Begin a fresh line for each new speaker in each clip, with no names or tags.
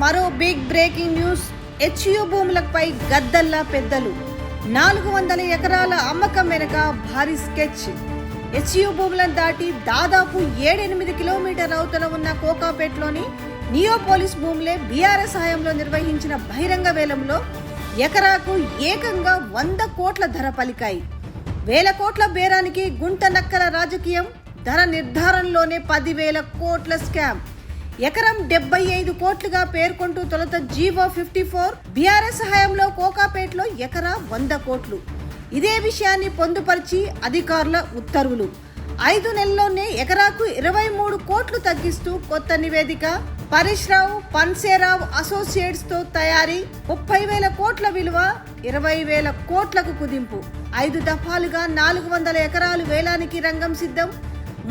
మరో big breaking news. హెచ్యు భూములపై గద్దల్లా పెద్దలు. 400 ఎకరాల అమ్మకం వెనుక భారీ స్కెచ్. హెచ్యు భూములను దాటి దాదాపు 7-8 కిలోమీటర్ల అవతల ఉన్న కోకాపేటలోని నియోపోలిస్ భూములే బీఆర్ఎస్ హయాంలో నిర్వహించిన బహిరంగ వేలంలో ఎకరాకు ఏకంగా 100 కోట్ల ధర పలికాయి. వేల కోట్ల బేరానికి గుంట నక్కల రాజకీయం. ధర నిర్ధారణలోనే 10,000 కోట్ల స్కామ్. ఎకరం 75 కోట్లుగా పేర్కొంటూ తొలుత జీవో 54. బీఆర్ఎస్ హయాంలో కోకాపేటలో ఎకరా 100 కోట్లు. ఇదే విషయాన్ని పొందుపరిచి అధికారుల ఉత్తర్వులు. 5 నెలల్లోనే ఎకరాకు 23 కోట్లు తగ్గిస్తూ కొత్త నివేదిక. పరేష్ రావు, పన్సేరావు అసోసియేట్స్ తో తయారీ. 30,000 కోట్ల విలువ 20,000 కోట్లకు కుదింపు. 5 దఫాలుగా 400 ఎకరాలు వేలానికి రంగం సిద్ధం.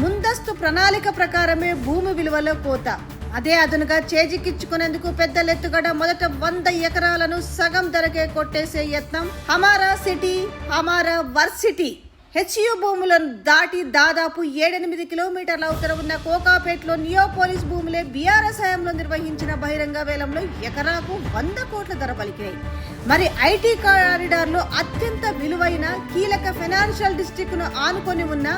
ముందస్తు ప్రణాళిక ప్రకారమే భూమి విలువలో కోత. అదే అదునుగా చేజిక్కించుకునేందుకు పెద్దలెత్తుగడ. మొదట 100 ఎకరాలను సగం ధరకే కొట్టేసే యత్నం. హమారా సిటీ, హమారా వర్సిటీ. హెచ్యు భూములను దాటి దాదాపు 7-8 కిలోమీటర్ల అవతల ఉన్న కోకాపేటలో నియోపోలిస్ భూములే బీఆర్ఎస్ హయాంలో నిర్వహించిన బహిరంగ వేలంలో ఎకరాకు 100 కోట్ల ధర పలికాయి. మరి ఐటీ కారిడార్లో అత్యంత విలువైన కీలక ఫైనాన్షియల్ డిస్ట్రిక్ట్ ను ఆనుకొని ఉన్న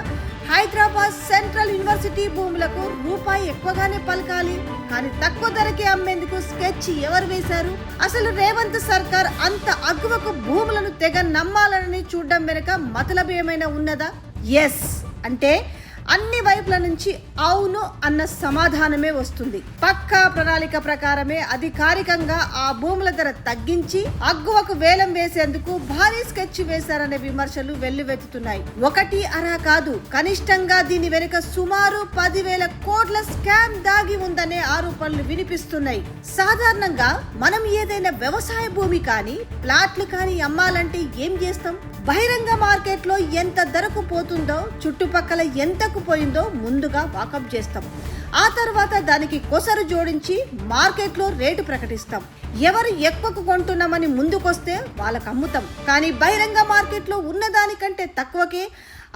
హైదరాబాద్ సెంట్రల్ యూనివర్సిటీ భూములకు రూపాయి ఎక్కువగానే పలకాలి. కానీ తక్కువ ధరకే అమ్మేందుకు స్కెచ్ ఎవరు వేశారు? అసలు రేవంత్ సర్కార్ అంత అగ్గువకు భూములను తెగ నమ్మాలని చూడడం వెనుక మతలబు ఏమైనా ఉన్నదా? ఎస్ అంటే అన్ని వైపుల నుంచి అవును అన్న సమాధానమే వస్తుంది. పక్కా ప్రణాళిక ప్రకారమే అధికారికంగా ఆ భూముల ధర తగ్గించి అగ్గువకు వేలం వేసేందుకు భారీ స్కెచ్ వేశారనే విమర్శలు వెల్లువెత్తుతున్నాయి. ఒకటి అరా కాదు, కనిష్టంగా దీని వెనుక సుమారు 10,000 కోట్ల స్కామ్ దాగి ఉందనే ఆరోపణలు వినిపిస్తున్నాయి. సాధారణంగా మనం ఏదైనా వ్యవసాయ భూమి కానీ ప్లాట్లు కానీ అమ్మాలంటే ఏం చేస్తాం? బహిరంగ మార్కెట్ లో ఎంత ధరకు పోతుందో, చుట్టుపక్కల ఎంతకు పోయిందో ముందుగా వాకప్ చేస్తాం. ఆ తర్వాత దానికి కొసరు జోడించి మార్కెట్ లో రేటు ప్రకటిస్తాం. ఎవరు ఎక్కువకు కొంటున్నామని ముందుకొస్తే వాళ్ళకు అమ్ముతాం. కానీ బహిరంగ మార్కెట్ లో ఉన్నదానికంటే తక్కువకే,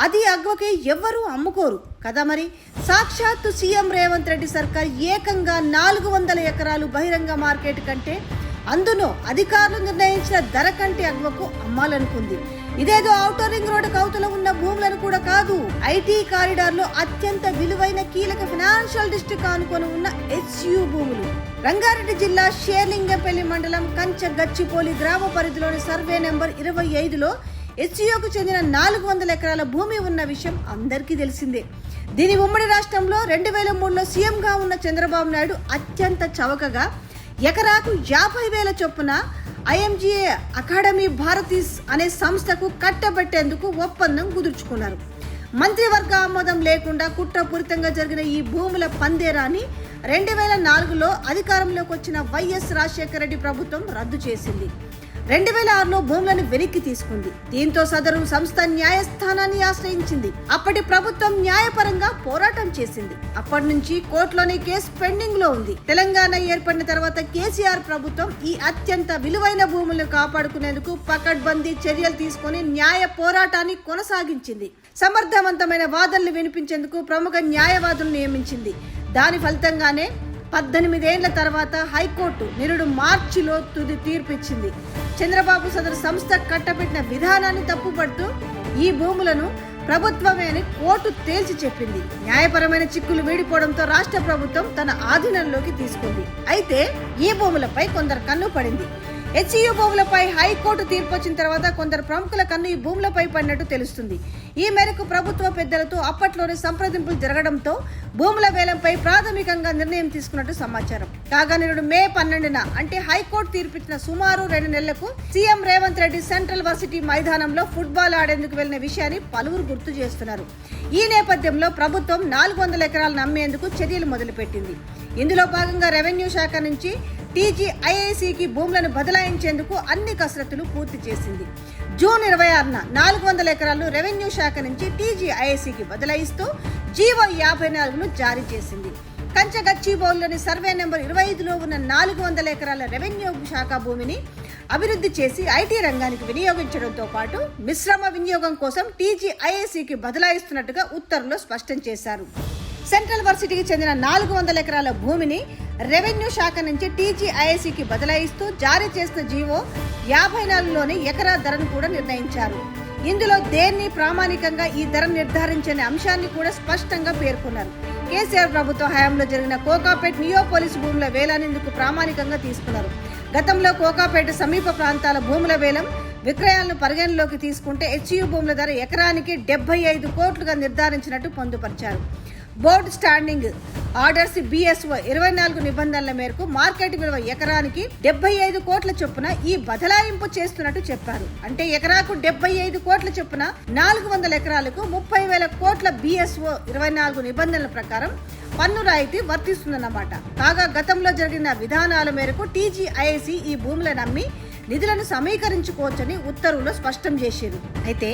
అది అగ్వకే ఎవ్వరూ అమ్ముకోరు కదా. మరి సాక్షాత్తు సీఎం రేవంత్ రెడ్డి సర్కార్ ఏకంగా 400 ఎకరాలు బహిరంగ మార్కెట్ కంటే, అందులో అధికారులు నిర్ణయించిన ధర కంటే అగ్వకు అమ్మాలనుకుంది. ఇదేదో ఔటర్ రింగ్ రోడ్డు కౌతల ఉన్న భూములను కూడా కాదు, ఐటీ కారిడార్ లో అత్యంత విలువైన కీలక ఫైనాన్షియల్ డిస్ట్రిక్ట్ ఆనుకొని ఉన్న హెచ్యు భూములు. రంగారెడ్డి జిల్లా షేర్లింగంపల్లి మండలం కంచగచ్చిపోలి గ్రామ పరిధిలోని సర్వే నెంబర్ 25లో హెచ్యుకు చెందిన 400 ఎకరాల భూమి ఉన్న విషయం అందరికీ తెలిసిందే. దీని ఉమ్మడి రాష్ట్రంలో 2003లో సీఎంగా ఉన్న చంద్రబాబు నాయుడు అత్యంత చవకగా ఎకరాకు 50,000 చొప్పున ఐఎంజీఏ అకాడమీ భారతీస్ అనే సంస్థకు కట్టబెట్టేందుకు ఒప్పందం కుదుర్చుకున్నారు. మంత్రివర్గ ఆమోదం లేకుండా కుట్రపూరితంగా జరిగిన ఈ భూముల పందేరాన్ని 2004లో అధికారంలోకి వచ్చిన వైఎస్ రాజశేఖర రెడ్డి ప్రభుత్వం రద్దు చేసింది. 2006లో భూములను వెనక్కి తీసుకుంది. దీంతో సదరు సంస్థ న్యాయస్థానాన్ని ఆశ్రయించింది. అప్పటి ప్రభుత్వం న్యాయపరంగా పోరాటం చేసింది. అప్పటి నుంచి కోర్టులోని కేసు పెండింగ్ లో ఉంది. తెలంగాణ ఏర్పడిన తర్వాత కేసీఆర్ ప్రభుత్వం ఈ అత్యంత విలువైన భూములను కాపాడుకునేందుకు పకడ్బందీ చర్యలు తీసుకుని న్యాయ పోరాటాన్ని కొనసాగించింది. సమర్థవంతమైన వాదనలు వినిపించేందుకు ప్రముఖ న్యాయవాదులను నియమించింది. దాని ఫలితంగానే 18 ఏళ్ల తర్వాత హైకోర్టు నిరుడు మార్చిలో తుది తీర్పిచ్చింది. చంద్రబాబు సదరు సంస్థ కట్టబెట్టిన విధానాన్ని తప్పుపడుతూ ఈ భూములను ప్రభుత్వమే అని కోర్టు తేల్చి చెప్పింది. న్యాయపరమైన చిక్కులు వీడిపోవడంతో రాష్ట్ర ప్రభుత్వం తన ఆధీనంలోకి తీసుకుంది. అయితే ఈ భూములపై కొందరు కన్ను పడింది. హెచ్యు భూములపై హైకోర్టు తీర్పు వచ్చిన తర్వాత కొందరు ప్రముఖుల కన్ను ఈ భూములపై పడినట్టు తెలుస్తుంది. ఈ మేరకు ప్రభుత్వ పెద్దలతో అప్పట్లోనే సంప్రదింపులు జరగడంతో భూముల వేలంపై ప్రాథమికంగా నిర్ణయం తీసుకున్నట్టు సమాచారం. కాగా నేడు మే 12న అంటే హైకోర్టు తీర్పిచ్చిన సుమారు 2 నెలలకు CM Revanth Reddy central varsity మైదానంలో ఫుట్బాల్ ఆడేందుకు వెళ్లిన విషయాన్ని పలువురు గుర్తు చేస్తున్నారు. ఈ నేపథ్యంలో ప్రభుత్వం 400 ఎకరాలను అమ్మేందుకు చర్యలు మొదలుపెట్టింది. ఇందులో భాగంగా రెవెన్యూ శాఖ నుంచి టీజీఐఐసికి భూములను బదలాయించేందుకు అన్ని కసరత్తులు పూర్తి చేసింది. జూన్ 26న 400 ఎకరాలను రెవెన్యూ శాఖ నుంచి టీజీఐఐసికి బదలాయిస్తూ జీవో 54ను జారీ చేసింది. కంచగచ్చిబౌలిలోని సర్వే నెంబర్ 25లో ఉన్న 400 ఎకరాల రెవెన్యూ శాఖ భూమిని అభివృద్ధి చేసి ఐటీ రంగానికి వినియోగించడంతో పాటు మిశ్రమ వినియోగం కోసం టీజీఐఐసికి బదలాయిస్తున్నట్టుగా ఉత్తర్వులో స్పష్టం చేశారు. సెంట్రల్ వర్సిటీకి చెందిన 400 ఎకరాల భూమిని రెవెన్యూ శాఖ నుంచి టీజీఐఐసికి బదలాయిస్తూ జారీ చేసిన జీవో 54లోని ఎకరా ధరను కూడా నిర్ణయించారు. ఇందులో దేన్ని ప్రామాణికంగా ఈ ధర నిర్ధారించని అంశాన్ని కూడా స్పష్టంగా పేర్కొన్నారు. కేసీఆర్ ప్రభుత్వ హయాంలో జరిగిన కోకాపేట్ నియోపోలిస్ భూముల వేలాన్ని ఇందుకు ప్రామాణికంగా తీసుకున్నారు. గతంలో కోకాపేట సమీప ప్రాంతాల భూముల వేలం విక్రయాలను పరిగణలోకి తీసుకుంటే హెచ్యూ భూముల ధర ఎకరానికి 75 కోట్లుగా నిర్ధారించినట్టు పొందుపరిచారు. బోర్డు స్టాండింగ్ ఆర్డర్స్ BSO 24 నిబంధనల మేరకు మార్కెట్ విలువ ఎకరానికి 75 కోట్ల చొప్పున ఈ బదలాయింపు చేస్తున్నట్టు చెప్పారు. అంటే ఎకరాకు 75 కోట్ల చొప్పున 400 ఎకరాలకు 30,000 కోట్ల BSO 24 నిబంధనల ప్రకారం పన్ను రాయితీ వర్తిస్తుందన్నమాట. కాగా గతంలో జరిగిన విధానాల మేరకు టీజీఐఐసి ఈ భూములను అమ్మి నిధులను సమీకరించుకోవచ్చని ఉత్తర్వులో స్పష్టం చేశారు. అయితే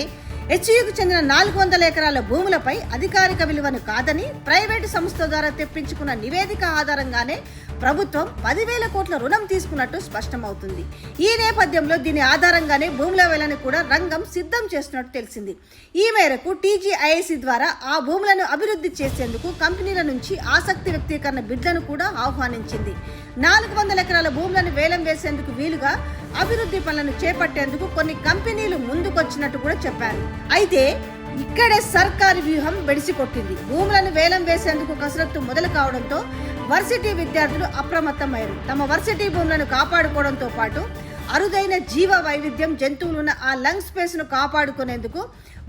హెచ్యూకు చెందిన 400 ఎకరాల భూములపై అధికారిక విలువను కాదని ప్రైవేటు సంస్థ ద్వారా తెప్పించుకున్న నివేదిక ఆధారంగానే ప్రభుత్వం 10,000 కోట్ల రుణం తీసుకున్నట్టు స్పష్టమవుతుంది. ఈ నేపథ్యంలో దీని ఆధారంగానే భూముల వేలను కూడా రంగం సిద్ధం చేస్తున్నట్టు తెలిసింది. ఈ మేరకు టీజీఐఐసి ద్వారా ఆ భూములను అభివృద్ధి చేసేందుకు కంపెనీల నుంచి ఆసక్తి వ్యక్తీకరణ బిడ్లను కూడా ఆహ్వానించింది. 400 ఎకరాల భూములను వేలం వేసేందుకు వీలుగా అభివృద్ధి పనులను చేపట్టేందుకు కొన్ని కంపెనీలు ముందుకొచ్చినట్టు కూడా చెప్పారు. అయితే ఇక్కడే సర్కారు వ్యూహం బెడిసికొట్టింది. భూములను వేలం వేసేందుకు కసరత్తు మొదలు కావడంతో వర్సిటీ విద్యార్థులు అప్రమత్తమయ్యారు. తమ వర్సిటీ భూములను కాపాడుకోవడంతో పాటు అరుదైన జీవ వైవిధ్యం జంతువులున్న ఆ లంగ్ స్పేస్ ను కాపాడుకునేందుకు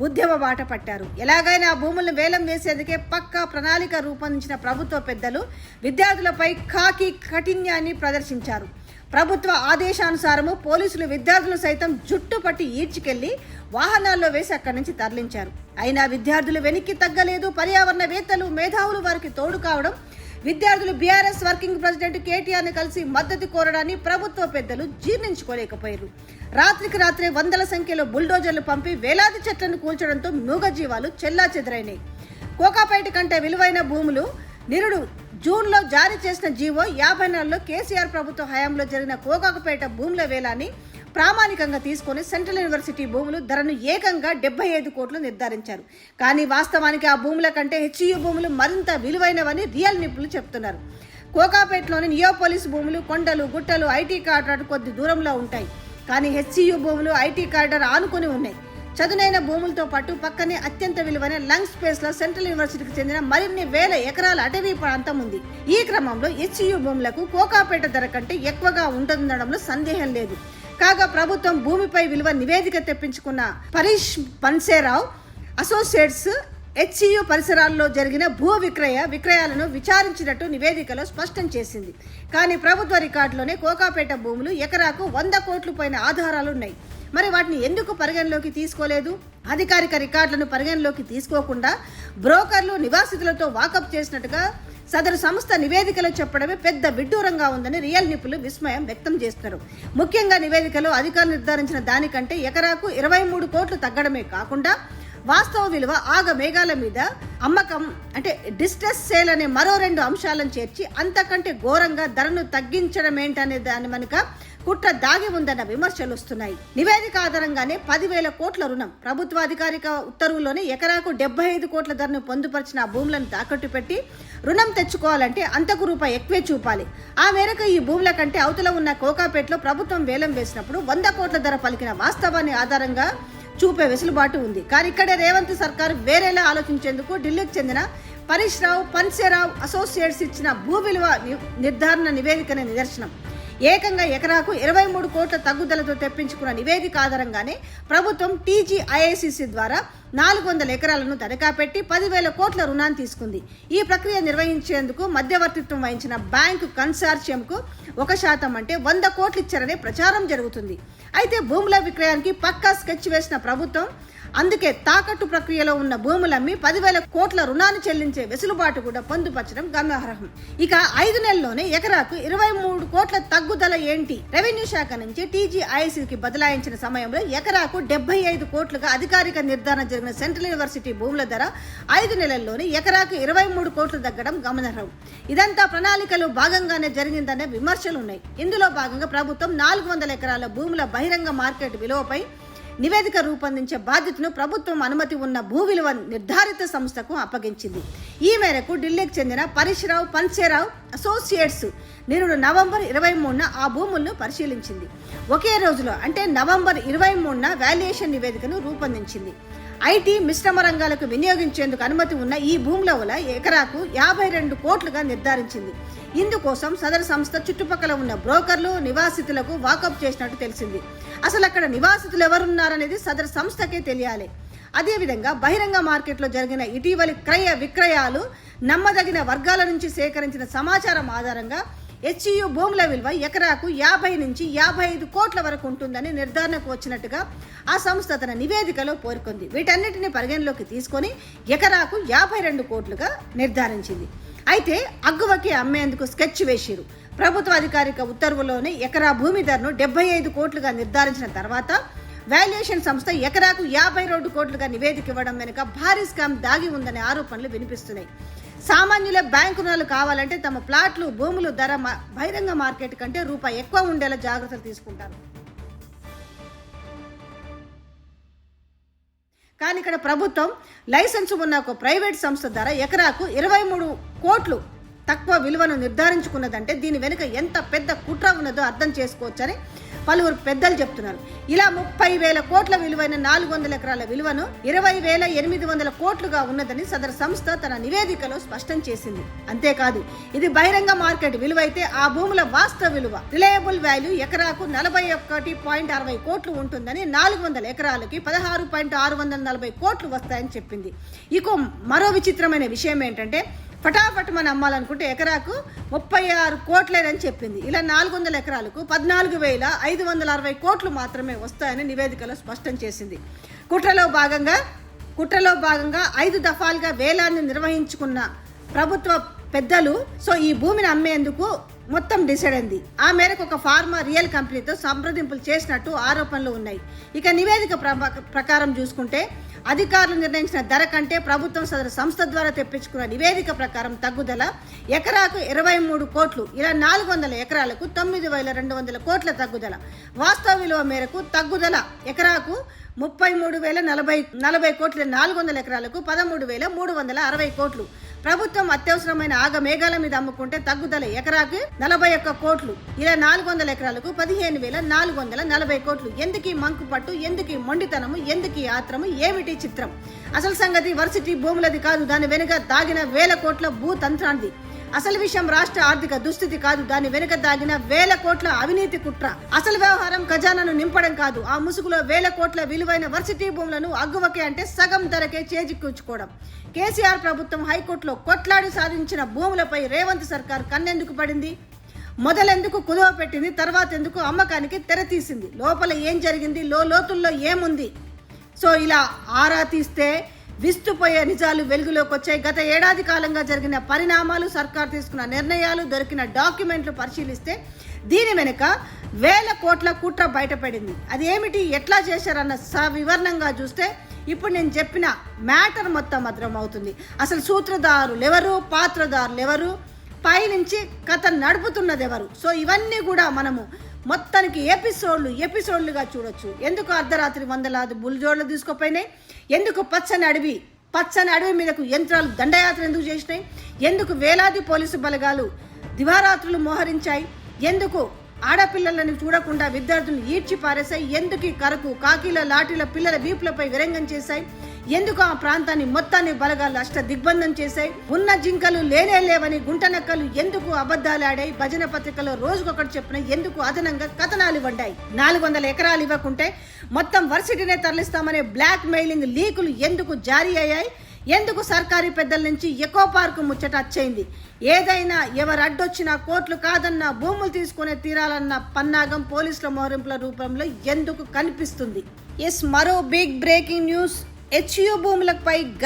ఉద్యమ బాట పట్టారు. ఎలాగైనా ఆ భూములను వేలం వేసేందుకే పక్కా ప్రణాళిక రూపొందించిన ప్రభుత్వ పెద్దలు విద్యార్థులపై ఖాకీ కఠిన్యాన్ని ప్రదర్శించారు. ప్రభుత్వ ఆదేశానుసారము పోలీసులు విద్యార్థులు సైతం జుట్టుపట్టి ఈడ్చుకెళ్లి వాహనాల్లో వేసి అక్కడి నుంచి తరలించారు. అయినా విద్యార్థులు వెనక్కి తగ్గలేదు. పర్యావరణవేత్తలు మేధావులు వారికి తోడు కావడం, విద్యార్థులు బీఆర్ఎస్ వర్కింగ్ ప్రెసిడెంట్ కేటీఆర్ని కలిసి మద్దతు కోరడాన్ని ప్రభుత్వ పెద్దలు జీర్ణించుకోలేకపోయారు. రాత్రికి రాత్రే వందల సంఖ్యలో బుల్డోజర్లు పంపి వేలాది చెట్లను కూల్చడంతో మూగజీవాలు చెల్లాచెదరైనాయి. కోకాపేట కంటే విలువైన భూములు నిరుడు జూన్లో జారీ చేసిన జీవో 54లో కేసీఆర్ ప్రభుత్వ హయాంలో జరిగిన కోకాపేట భూముల వేలాన్ని ప్రామాణికంగా తీసుకొని సెంట్రల్ యూనివర్సిటీ భూములు ధరను ఏకంగా 75 కోట్లు నిర్ధారించారు. కానీ వాస్తవానికి ఆ భూముల కంటే హెచ్యూ భూములు మరింత విలువైనవని రియల్ నిపుణులు చెప్తున్నారు. కోకాపేటలోని నియోపోలిస్ భూములు కొండలు గుట్టలు ఐటీ కారిడార్ కొద్ది దూరంలో ఉంటాయి. కానీ హెచ్యూ భూములు ఐటీ కారిడార్ ఆనుకొని ఉన్నాయి. చదునైన భూములతో పాటు పక్కనే అత్యంత విలువైన లంగ్ స్పేస్ లో సెంట్రల్ యూనివర్సిటీకి చెందిన మరిన్ని వేల ఎకరాల అటవీ ప్రాంతం ఉంది. ఈ క్రమంలో హెచ్యూ భూములకు కోకాపేట ధర కంటే ఎక్కువగా ఉంటుందనడంలో సందేహం లేదు. కాగా ప్రభుత్వం భూమిపై విలువ నివేదిక తెప్పించుకున్న పరీష్ పన్సేరావు అసోసియేట్స్ హెచ్యూ పరిసరాల్లో జరిగిన భూ విక్రయాలను విచారించినట్టు నివేదికలో స్పష్టం చేసింది. కానీ ప్రభుత్వ రికార్డులోనే కోకాపేట భూములు ఎకరాకు 100 కోట్ల పైన ఆధారాలున్నాయి. మరి వాటిని ఎందుకు పరిగణలోకి తీసుకోలేదు? అధికారిక రికార్డులను పరిగణలోకి తీసుకోకుండా బ్రోకర్లు నివాసితులతో వాకప్ చేసినట్టుగా సదరు సంస్థ నివేదికలో చెప్పడమే పెద్ద విడ్డూరంగా ఉందని రియల్ నిపుణులు విస్మయం వ్యక్తం చేస్తున్నారు. ముఖ్యంగా నివేదికలో అధికారులు నిర్ధారించిన దానికంటే ఎకరాకు 23 కోట్లు తగ్గడమే కాకుండా వాస్తవ విలువ ఆగ మేఘాల మీద అమ్మకం అంటే డిస్ట్రెస్ సేల్ అనే మరో 2 అంశాలను చేర్చి అంతకంటే ఘోరంగా ధరను తగ్గించడం ఏంటనే దాని వెనుక కుట్ర దాగి ఉందన్న విమర్శలు వస్తున్నాయి. నివేదిక ఆధారంగానే 10,000 కోట్ల రుణం ప్రభుత్వ అధికారిక ఉత్తర్వుల్లోనే ఎకరాకు 75 కోట్ల ధరను పొందుపరిచిన ఆ భూములను తాకట్టు పెట్టి రుణం తెచ్చుకోవాలంటే అంతకు రూపాయి ఎక్కువే చూపాలి. ఆ మేరకు ఈ భూముల కంటే అవతల ఉన్న కోకాపేటలో ప్రభుత్వం వేలం వేసినప్పుడు 100 కోట్ల ధర పలికిన వాస్తవాన్ని ఆధారంగా చూపే వెసులుబాటు ఉంది. కానీ ఇక్కడే రేవంత్ సర్కార్ వేరేలా ఆలోచించేందుకు ఢిల్లీకి చెందిన పరీష్ రావు పన్సేరావు అసోసియేట్స్ ఇచ్చిన భూ విలువ నిర్ధారణ నివేదికనే నిదర్శనం. ఏకంగా ఎకరాకు 23 కోట్ల తగ్గుదలతో తెప్పించుకున్న నివేదిక ఆధారంగానే ప్రభుత్వం టీజీఐఐసిసి ద్వారా 400 ఎకరాలను తనఖా పెట్టి 10,000 కోట్ల రుణాన్ని తీసుకుంది. ఈ ప్రక్రియ నిర్వహించేందుకు మధ్యవర్తిత్వం వహించిన బ్యాంకు కన్సార్షియంకు 1% అంటే 100 కోట్లు ఇచ్చారనే ప్రచారం జరుగుతుంది. అయితే భూముల విక్రయానికి పక్కా స్కెచ్ వేసిన ప్రభుత్వం అందుకే తాకట్టు ప్రక్రియలో ఉన్న భూములమ్మి 10,000 కోట్ల రుణాన్ని చెల్లించే వెసులుబాటు కూడా పొందుపరచడం గమనార్హం. ఇక 5 నెలల్లోనే ఎకరాకు 23 కోట్ల తగ్గుదల ఏంటి? రెవెన్యూ శాఖ నుంచి టీజీఐఐసికి బదలాయించిన సమయంలో ఎకరాకు 75 కోట్లుగా అధికారిక నిర్ధారణ జరిగిన సెంట్రల్ యూనివర్సిటీ భూముల ధర 5 నెలల్లోనే ఎకరాకు 23 కోట్లు తగ్గడం గమనార్హం. ఇదంతా ప్రణాళికలో భాగంగానే జరిగిందనే విమర్శలు ఉన్నాయి. ఇందులో భాగంగా ప్రభుత్వం 400 ఎకరాల భూముల బహిరంగ మార్కెట్ విలువపై నివేదిక రూపొందించే బాధ్యతను ప్రభుత్వం అనుమతి ఉన్న భూ విలువ నిర్ధారిత సంస్థకు అప్పగించింది. ఈ మేరకు ఢిల్లీకి చెందిన పరేశ్రావు పన్సేరావు అసోసియేట్స్ నిరుడు నవంబర్ 23న ఆ భూములను పరిశీలించింది. ఒకే రోజులో అంటే నవంబర్ 23న వాల్యుయేషన్ నివేదికను రూపొందించింది. ఐటీ మిశ్రమ రంగాలకు వినియోగించేందుకు అనుమతి ఉన్న ఈ భూముల వల్ల ఎకరాకు 52 కోట్లుగా నిర్ధారించింది. ఇందుకోసం సదరు సంస్థ చుట్టుపక్కల ఉన్న బ్రోకర్లు నివాసితులకు వాకప్ చేసినట్టు తెలిసింది. అసలు అక్కడ నివాసితులు ఎవరున్నారనేది సదరు సంస్థకే తెలియాలి. అదేవిధంగా బహిరంగ మార్కెట్లో జరిగిన ఇటీవలి క్రయ విక్రయాలు నమ్మదగిన వర్గాల నుంచి సేకరించిన సమాచారం ఆధారంగా హెచ్యు భూముల విలువ ఎకరాకు 50 నుంచి 55 కోట్ల వరకు ఉంటుందని నిర్ధారణకు వచ్చినట్టుగా ఆ సంస్థ తన నివేదికలో పేర్కొంది. వీటన్నిటిని పరిగణలోకి తీసుకొని ఎకరాకు 52 కోట్లుగా నిర్ధారించింది. అయితే అగ్గువకి అమ్మేందుకు స్కెచ్ వేసిరు. ప్రభుత్వ అధికారిక ఉత్తర్వులోనే ఎకరా భూమి ధరను 75 కోట్లుగా నిర్ధారించిన తర్వాత వాల్యుయేషన్ సంస్థ ఎకరాకు 52 కోట్లుగా నివేదిక ఇవ్వడం వెనుక భారీ స్కామ్ దాగి ఉందనే ఆరోపణలు వినిపిస్తున్నాయి. సామాన్యుల బ్యాంకు రుణాలు కావాలంటే తమ ప్లాట్లు భూములు ధర బహిరంగ మార్కెట్ కంటే రూపాయి ఎక్కువ ఉండేలా జాగ్రత్తలు తీసుకుంటారు. కానీ ఇక్కడ ప్రభుత్వం లైసెన్స్ ఉన్న ఒక ప్రైవేట్ సంస్థ ధర ఎకరాకు 23 కోట్లు తక్కువ విలువను నిర్ధారించుకున్నదంటే దీని వెనుక ఎంత పెద్ద కుట్ర ఉన్నదో అర్థం చేసుకోవచ్చని పలువురు పెద్దలు చెప్తున్నారు. ఇలా 30,000 కోట్ల విలువైన 400 ఎకరాల విలువను 20,800 కోట్లుగా ఉన్నదని సదరు సంస్థ తన నివేదికలో స్పష్టం చేసింది. అంతేకాదు ఇది బహిరంగ మార్కెట్ విలువ అయితే ఆ భూముల వాస్తవ విలువ రిలయబుల్ వాల్యూ ఎకరాకు 41.60 కోట్లు ఉంటుందని 400 ఎకరాలకి 16.640 కోట్లు వస్తాయని చెప్పింది. ఇక మరో విచిత్రమైన విషయం ఏంటంటే ఫటాఫట్ మనం అమ్మాలనుకుంటే ఎకరాకు 36 కోట్లేదని చెప్పింది. ఇలా 400 ఎకరాలకు 14,560 కోట్లు మాత్రమే వస్తాయని నివేదికలో స్పష్టం చేసింది. కుట్రలో భాగంగా 5 దఫాలుగా వేలాన్ని నిర్వహించుకున్న ప్రభుత్వ పెద్దలు ఈ భూమిని అమ్మేందుకు మొత్తం డిసైడ్ అయింది. ఆ మేరకు ఒక ఫార్మా రియల్ కంపెనీతో సంప్రదింపులు చేసినట్టు ఆరోపణలు ఉన్నాయి. ఇక నివేదిక ప్రకారం చూసుకుంటే అధికారులు నిర్ణయించిన ధర కంటే ప్రభుత్వం సదరు సంస్థ ద్వారా తెప్పించుకున్న నివేదిక ప్రకారం తగ్గుదల ఎకరాకు 23 కోట్లు. ఇలా 400 ఎకరాలకు 9,200 కోట్ల తగ్గుదల. వాస్తవ విలువ మేరకు తగ్గుదల ఎకరాకు 33,040 కోట్లు. 400 ఎకరాలకు 13,360 కోట్లు. ప్రభుత్వం అత్యవసరమైన మేఘాల మీద అమ్ముకుంటే తగ్గుదల ఎకరాకి 41 కోట్లు. ఇలా 400 ఎకరాలకు 15,440 కోట్లు. ఎందుకీ మంకు పట్టు, ఎందుకీ మొండితనము, ఎందుకీ ఆత్రము, ఏమిటి చిత్రం? అసలు సంగతి వర్సిటీ భూములది కాదు, దాని వెనుక దాగిన 1,000 కోట్ల భూతంత్రాంది. అసలు విషయం రాష్ట్ర ఆర్థిక దుస్థితి కాదు, దాని వెనుక దాగిన 1,000 కోట్ల అవినీతి కుట్ర. అసలు వ్యవహారం ఖజానాను నింపడం కాదు, ఆ ముసుగులో 1,000 కోట్ల విలువైన వర్సిటీ భూములను అగ్గువకే అంటే సగం ధరకే చేజిక్కించుకోవడం. కేసీఆర్ ప్రభుత్వం హైకోర్టులో కొట్లాడి సాధించిన భూములపై రేవంత్ సర్కార్ కన్నెందుకు పడింది? మొదలెందుకు కుదువ పెట్టింది? తర్వాత ఎందుకు అమ్మకానికి తెర తీసింది? లోపల ఏం జరిగింది? లోతుల్లో ఏముంది? ఇలా ఆరా తీస్తే విస్తుపోయే నిజాలు వెలుగులోకి వచ్చాయి. గత ఏడాది కాలంగా జరిగిన పరిణామాలు, సర్కార్ తీసుకున్న నిర్ణయాలు, దొరికిన డాక్యుమెంట్లు పరిశీలిస్తే దీని వెనుక 1,000 కోట్ల కుట్ర బయటపడింది. అదేమిటి, ఎట్లా చేశారన్న సవివరణంగా చూస్తే ఇప్పుడు నేను చెప్పిన మ్యాటర్ మొత్తం అర్థమవుతుంది. అసలు సూత్రధారులు ఎవరు, పాత్రధారులు ఎవరు, పైనుంచి కథ నడుపుతున్నది ఎవరు? ఇవన్నీ కూడా మనము మొత్తానికి ఎపిసోడ్లుగా చూడొచ్చు. ఎందుకు అర్ధరాత్రి వందలాది బుల్జోడ్లు తీసుకుపోయినాయి? ఎందుకు పచ్చని అడవి మీదకు యంత్రాలు దండయాత్ర ఎందుకు చేసినాయి? ఎందుకు వేలాది పోలీసు బలగాలు దివారాత్రులు మోహరించాయి? ఎందుకు ఆడపిల్లలను చూడకుండా విద్యార్థులను ఈడ్చి పారేశాయి? ఎందుకు కరకు కాకీల లాఠీల పిల్లల వీపులపై విరంగం చేశాయి? ఎందుకు ఆ ప్రాంతాన్ని మొత్తాన్ని బలగాలు అష్ట దిగ్బంధం చేశాయి? ఉన్న జింకలు లేవని గుంటనక్కలు ఎందుకు అబద్ధాలాడాయి? భజన పత్రికలో రోజుకొకటి చెప్పిన ఎందుకు అదనంగా కథనాలు ఇవ్వడాయి? 400 ఎకరాలు ఇవ్వకుంటే మొత్తం వర్సిటీనే తరలిస్తామనే బ్లాక్ మెయిలింగ్ లీకులు ఎందుకు జారీ అయ్యాయి? ఎందుకు సర్కారీ పెద్దల నుంచి ఎకో పార్కు ముచ్చట అచ్చయింది? ఏదైనా ఎవరు అడ్డొచ్చినా కోట్లు కాదన్నా భూములు తీసుకునే తీరాలన్న పన్నాగం పోలీసుల మోహరింపుల రూపంలో ఎందుకు కనిపిస్తుంది? మరో బిగ్ బ్రేకింగ్ న్యూస్. హెచ్యు భూములపై